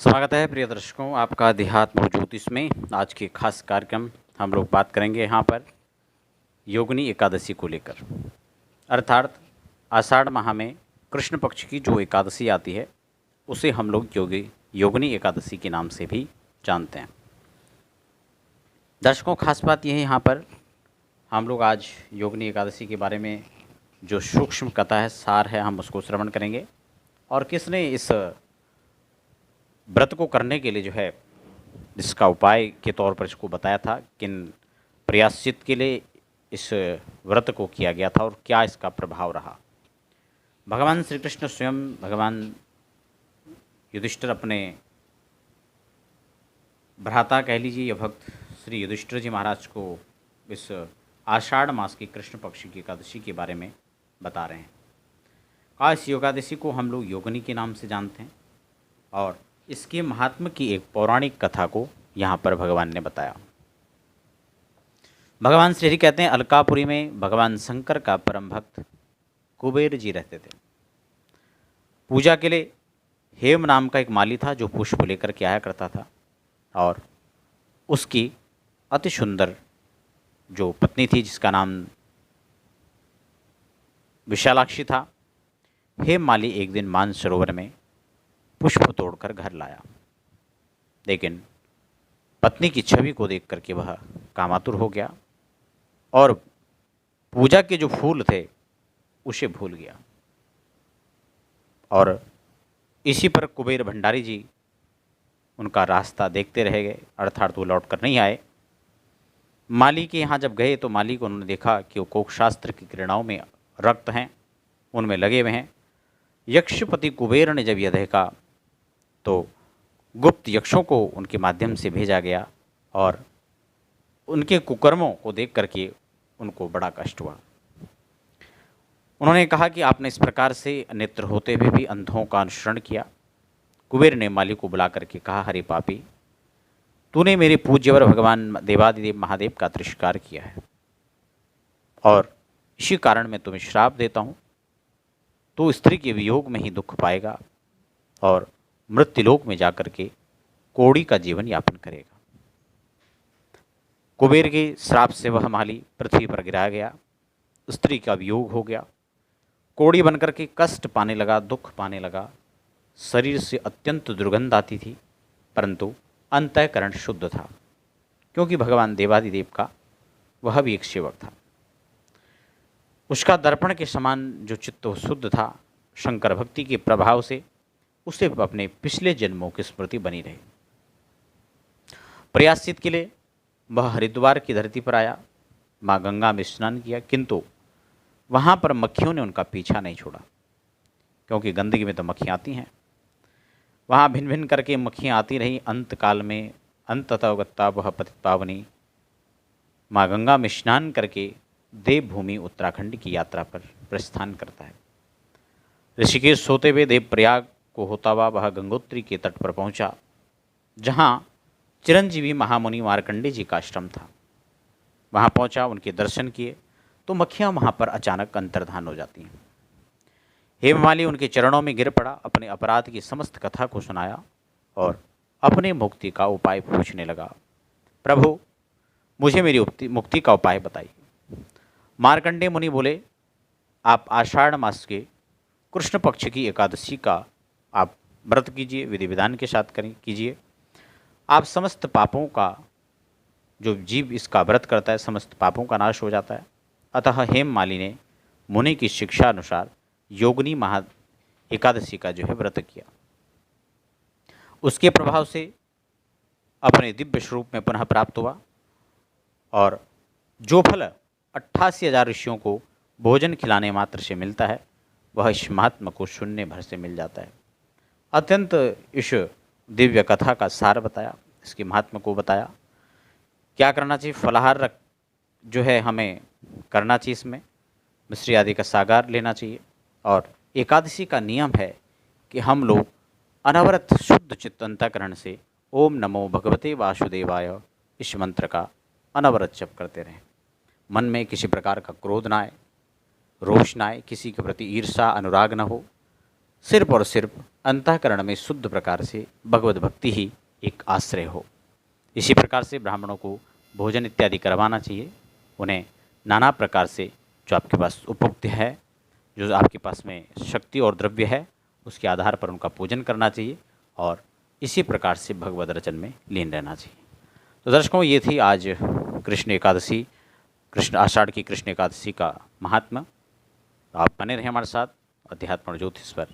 स्वागत है प्रिय दर्शकों आपका अध्यात्म ज्योतिष में। आज के खास कार्यक्रम हम लोग बात करेंगे यहाँ पर योगिनी एकादशी को लेकर, अर्थात आषाढ़ माह में कृष्ण पक्ष की जो एकादशी आती है उसे हम लोग योगिनी एकादशी के नाम से भी जानते हैं। दर्शकों, खास बात यह है यहाँ पर हम लोग आज योगिनी एकादशी के बारे में जो सूक्ष्म कथा है, सार है, हम उसको श्रवण करेंगे और किसने इस व्रत को करने के लिए जो है इसका उपाय के तौर पर इसको बताया था, किन प्रयाश्चित के लिए इस व्रत को किया गया था और क्या इसका प्रभाव रहा। भगवान श्री कृष्ण स्वयं भगवान युधिष्ठिर अपने भ्राता कह लीजिए या भक्त श्री युधिष्ठिर जी महाराज को इस आषाढ़ मास की कृष्ण पक्ष की एकादशी के बारे में बता रहे हैं। इस एकादशी को हम लोग योगिनी के नाम से जानते हैं और इसके महात्म की एक पौराणिक कथा को यहाँ पर भगवान ने बताया। भगवान श्री हरि कहते हैं, अलकापुरी में भगवान शंकर का परम भक्त कुबेर जी रहते थे। पूजा के लिए हेम नाम का एक माली था जो पुष्प लेकर के आया करता था और उसकी अति सुंदर जो पत्नी थी जिसका नाम विशालाक्षी था। हेम माली एक दिन मानसरोवर में पुष्प तोड़कर घर लाया, लेकिन पत्नी की छवि को देख करके वह कामातुर हो गया और पूजा के जो फूल थे उसे भूल गया। और इसी पर कुबेर भंडारी जी उनका रास्ता देखते रह गए, अर्थात वो लौट कर नहीं आए। माली के यहाँ जब गए तो माली को उन्होंने देखा कि वो कोकशास्त्र की किरणाओं में रक्त हैं, उनमें लगे हुए हैं। यक्षपति कुबेर ने जब यह देखा तो गुप्त यक्षों को उनके माध्यम से भेजा गया और उनके कुकर्मों को देख करके उनको बड़ा कष्ट हुआ। उन्होंने कहा कि आपने इस प्रकार से नेत्र होते हुए भी अंधों का अनुसरण किया। कुबेर ने माली को बुला करके कहा, हरि पापी, तूने मेरे पूज्यवर भगवान देवादिदेव महादेव का तिरस्कार किया है और इसी कारण मैं तुम्हें श्राप देता हूँ। तो स्त्री के वियोग में ही दुख पाएगा और मृत्युलोक में जाकर के कौड़ी का जीवन यापन करेगा। कुबेर के श्राप से वह माली पृथ्वी पर गिराया गया, स्त्री का वियोग हो गया, कौड़ी बनकर के कष्ट पाने लगा, दुख पाने लगा। शरीर से अत्यंत दुर्गंध आती थी, परंतु अंतःकरण शुद्ध था, क्योंकि भगवान देवादिदेव का वह भी एक सेवक था। उसका दर्पण के समान जो चित्त शुद्ध था, शंकर भक्ति के प्रभाव से उसे अपने पिछले जन्मों की स्मृति बनी रही। प्रयाश्चित के लिए वह हरिद्वार की धरती पर आया, माँ गंगा में स्नान किया, किंतु वहाँ पर मक्खियों ने उनका पीछा नहीं छोड़ा, क्योंकि गंदगी में तो मक्खियाँ आती हैं। वहाँ भिन्न भिन्न करके मक्खियाँ आती रही। अंत काल में अंततः वह पतित पावनी माँ गंगा में स्नान करके देवभूमि उत्तराखंड की यात्रा पर प्रस्थान करता है। ऋषिकेश सोते हुए देवप्रयाग को होता हुआ वह गंगोत्री के तट पर पहुंचा, जहां चिरंजीवी महामुनि मार्कंडे जी का आश्रम था। वहां पहुंचा, उनके दर्शन किए तो मक्खियां वहां पर अचानक अंतर्धान हो जाती हैं। हेममाली उनके चरणों में गिर पड़ा, अपने अपराध की समस्त कथा को सुनाया और अपने मुक्ति का उपाय पूछने लगा। प्रभु, मुझे मेरी मुक्ति का उपाय बताइए। मार्कंडे मुनि बोले, आप आषाढ़ मास के कृष्ण पक्ष की एकादशी का आप व्रत कीजिए, विधि विधान के साथ कीजिए। आप समस्त पापों का, जो जीव इसका व्रत करता है, समस्त पापों का नाश हो जाता है। अतः हेममाली ने मुनि की शिक्षा अनुसार योगिनी महा एकादशी का जो है व्रत किया। उसके प्रभाव से अपने दिव्य स्वरूप में पुनः प्राप्त हुआ और जो फल 88,000 ऋषियों को भोजन खिलाने मात्र से मिलता है, वह इस महात्मा को शून्य भर से मिल जाता है। अत्यंत इस दिव्य कथा का सार बताया, इसके महात्मा को बताया, क्या करना चाहिए। फलाहार जो है हमें करना चाहिए, इसमें मिश्री आदि का सागार लेना चाहिए। और एकादशी का नियम है कि हम लोग अनवरत शुद्ध चित्त अंतःकरण से ओम नमो भगवते वासुदेवाय इस मंत्र का अनवरत जप करते रहें। मन में किसी प्रकार का क्रोध ना आए, रोष ना आए, किसी के प्रति ईर्षा अनुराग न हो, सिर्फ और सिर्फ अंतःकरण में शुद्ध प्रकार से भगवत भक्ति ही एक आश्रय हो। इसी प्रकार से ब्राह्मणों को भोजन इत्यादि करवाना चाहिए। उन्हें नाना प्रकार से जो आपके पास उपयुक्त है, जो आपके पास में शक्ति और द्रव्य है, उसके आधार पर उनका पूजन करना चाहिए और इसी प्रकार से भगवद रचन में लीन रहना चाहिए। तो दर्शकों, ये थी आज कृष्ण एकादशी, कृष्ण आषाढ़ की कृष्ण एकादशी का महात्मा। तो आप बने रहें हमारे साथ अध्यात्म और ज्योतिष पर।